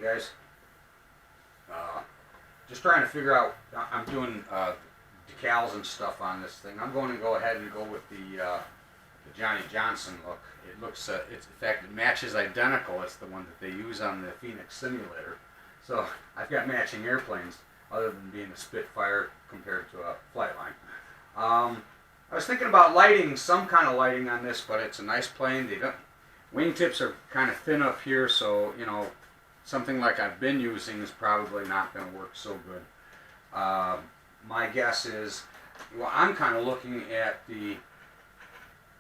guys. Just trying to figure out. I'm doing decals and stuff on this thing. I'm going to go ahead and go with the Johnny Johnson look. It looks, it's in fact, it matches identical. It's the one that they use on the Phoenix simulator. So I've got matching airplanes, other than being a Spitfire compared to a Flightline. I was thinking about lighting, some kind of lighting on this, but it's a nice plane. Wingtips are kind of thin up here, so you know, something like I've been using is probably not going to work so good. My guess is, well, I'm kind of looking at the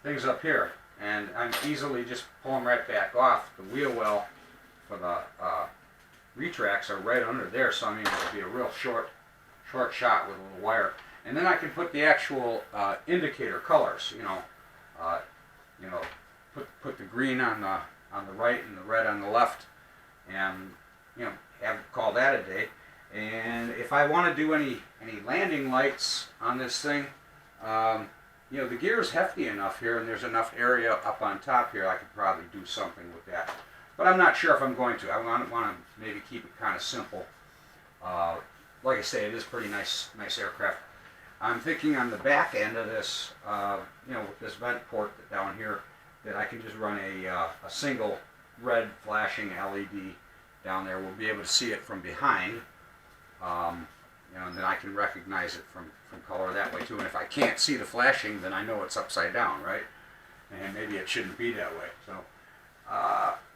things up here, and I'm easily just pull them right back off. The wheel well for the retracts are right under there, so I mean it'll be a real short shot with a little wire, and then I can put the actual indicator colors. Put the green on the right and the red on the left, and call that a day. And if I want to do any landing lights on this thing, the gear is hefty enough here, and there's enough area up on top here. I could probably do something with that, but I'm not sure if I'm going to. I want to maybe keep it kind of simple. Like I say, it is pretty nice aircraft. I'm thinking on the back end of this, with this vent port down here, that I can just run a single red flashing LED down there. We'll be able to see it from behind, and then I can recognize it from color that way too. And if I can't see the flashing, then I know it's upside down, right? And maybe it shouldn't be that way. So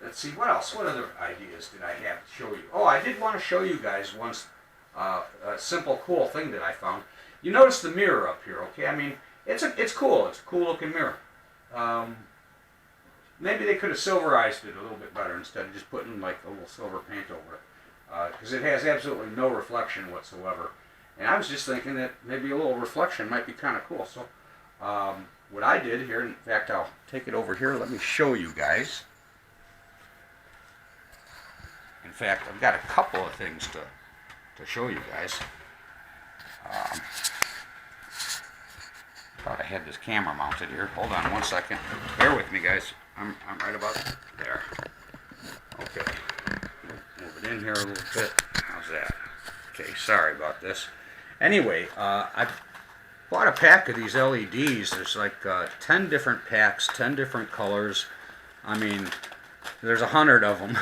let's see, what else? What other ideas did I have to show you? Oh, I did want to show you guys once a simple, cool thing that I found. You notice the mirror up here, okay? I mean, it's cool. It's a cool looking mirror. Maybe they could have silverized it a little bit better instead of just putting like a little silver paint over it, because it has absolutely no reflection whatsoever. And I was just thinking that maybe a little reflection might be kind of cool. So what I did here, in fact, I'll take it over here. Let me show you guys. In fact, I've got a couple of things to show you guys. Thought I had this camera mounted here. Hold on one second. Bear with me, guys. I'm right about there. Okay. Move it in here a little bit. How's that? Okay, sorry about this. Anyway, I bought a pack of these LEDs. There's like 10 different packs, 10 different colors. I mean, there's 100 of them.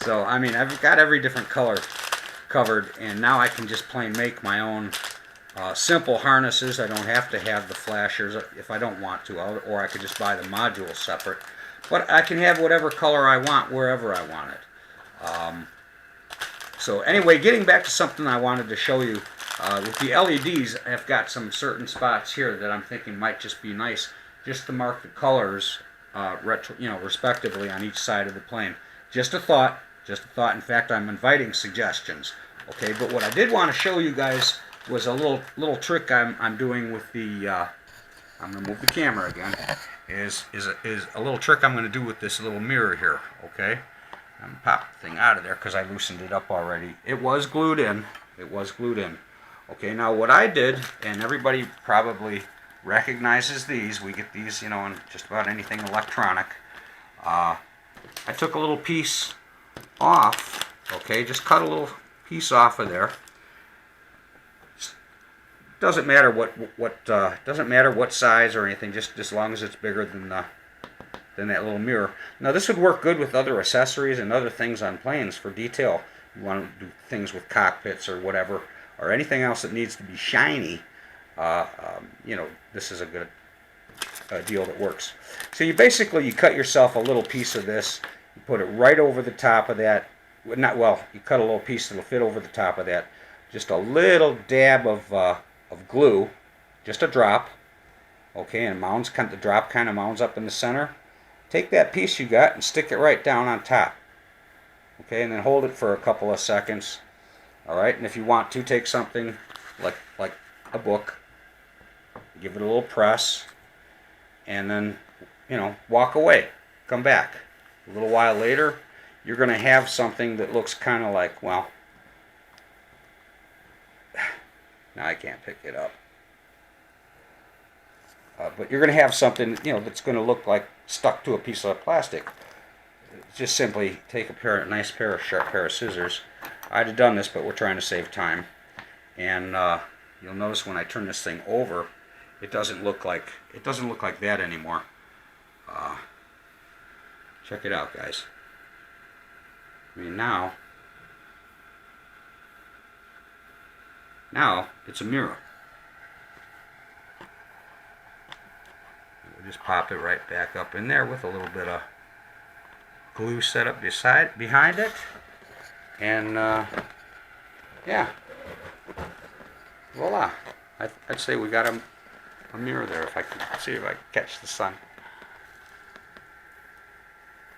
So, I mean, I've got every different color covered, and now I can just plain make my own simple harnesses. I don't have to have the flashers if I don't want to, or I could just buy the modules separate. But I can have whatever color I want wherever I want it. So anyway, getting back to something I wanted to show you, with the LEDs, I've got some certain spots here that I'm thinking might just be nice, just to mark the colors, respectively on each side of the plane. Just a thought. In fact, I'm inviting suggestions. Okay, but what I did want to show you guys was a little trick I'm doing with the. I'm going to move the camera again. Is a little trick I'm going to do with this little mirror here. Okay, I'm going to pop the thing out of there because I loosened it up already. It was glued in. Okay, now what I did, and everybody probably recognizes these. We get these, in just about anything electronic. I took a little piece off. Okay, just cut a little piece off of there. Doesn't matter what size or anything, just as long as it's bigger than that little mirror. Now this would work good with other accessories and other things on planes for detail. You want to do things with cockpits or whatever, or anything else that needs to be shiny. This is a good deal that works. So you cut yourself a little piece of this. You put it right over the top of that. You cut a little piece that'll fit over the top of that. Just a little dab of glue, just a drop. Okay, and the drop kind of mounds up in the center. Take that piece you got and stick it right down on top. Okay, and then hold it for a couple of seconds. All right, and if you want to, take something like a book, give it a little press, and then walk away. Come back. A little while later, you're going to have something that looks kind of like, well, now I can't pick it up. But you're going to have something, that's going to look like stuck to a piece of plastic. just simply take a nice sharp pair of scissors. I'd have done this, but we're trying to save time. And you'll notice when I turn this thing over, it doesn't look like that anymore. Check it out, guys. I mean, now it's a mirror. We'll just pop it right back up in there with a little bit of glue set up behind it, and yeah, voila. I'd say we got a mirror there. If I can see if I can catch the sun.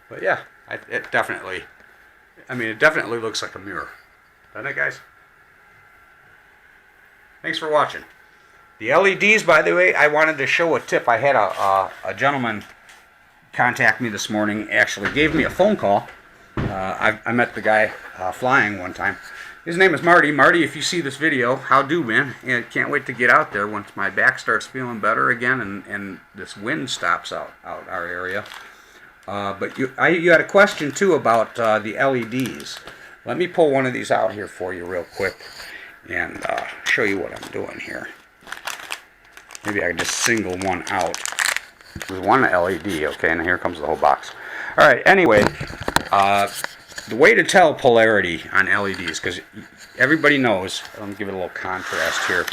But yeah, it definitely looks like a mirror, doesn't it, guys? Thanks for watching. The LEDs, by the way, I wanted to show a tip. I had a gentleman contact me this morning, actually gave me a phone call. I met the guy flying one time. His name is Marty. Marty, if you see this video, how do, man? And can't wait to get out there once my back starts feeling better again and this wind stops out our area. But you had a question too about the LEDs. Let me pull one of these out here for you real quick and show you what I'm doing here. Maybe I can just single one out. There's one LED, okay, and here comes the whole box. Alright, anyway, the way to tell polarity on LEDs, because everybody knows, let me give it a little contrast here.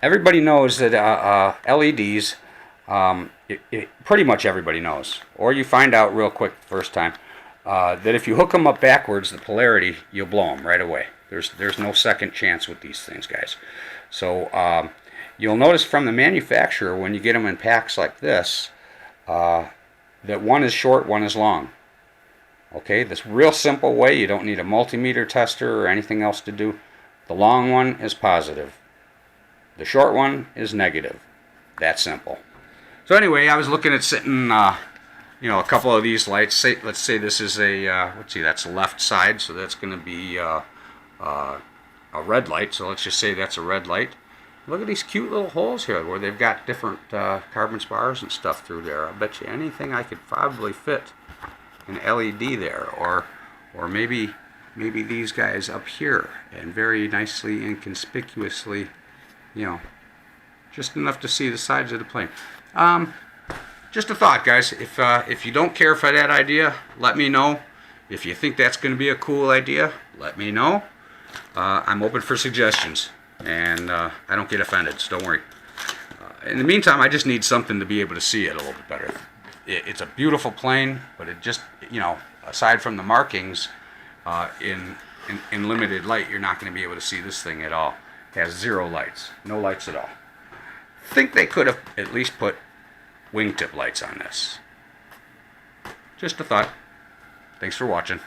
Everybody knows that LEDs, pretty much everybody knows, or you find out real quick the first time, that if you hook them up backwards, the polarity, you'll blow them right away. There's no second chance with these things, guys. So you'll notice from the manufacturer when you get them in packs like this, that one is short, one is long. Okay, this real simple way, you don't need a multimeter tester or anything else to do. The long one is positive. The short one is negative. That simple. So anyway, I was looking at sitting, a couple of these lights. Let's say this is a, let's see, that's the left side, so that's going to be a red light. So let's just say that's a red light. Look at these cute little holes here where they've got different carbon spars and stuff through there. I bet you anything I could probably fit an LED there, or maybe these guys up here, and very nicely and conspicuously, just enough to see the sides of the plane. Just a thought, guys. If you don't care for that idea, let me know. If you think that's going to be a cool idea, let me know. I'm open for suggestions, and I don't get offended, so don't worry. In the meantime, I just need something to be able to see it a little bit better. It's a beautiful plane, but it just, aside from the markings, in limited light, you're not going to be able to see this thing at all. It has zero lights, no lights at all. Think they could have at least put wingtip lights on this. Just a thought. Thanks for watching.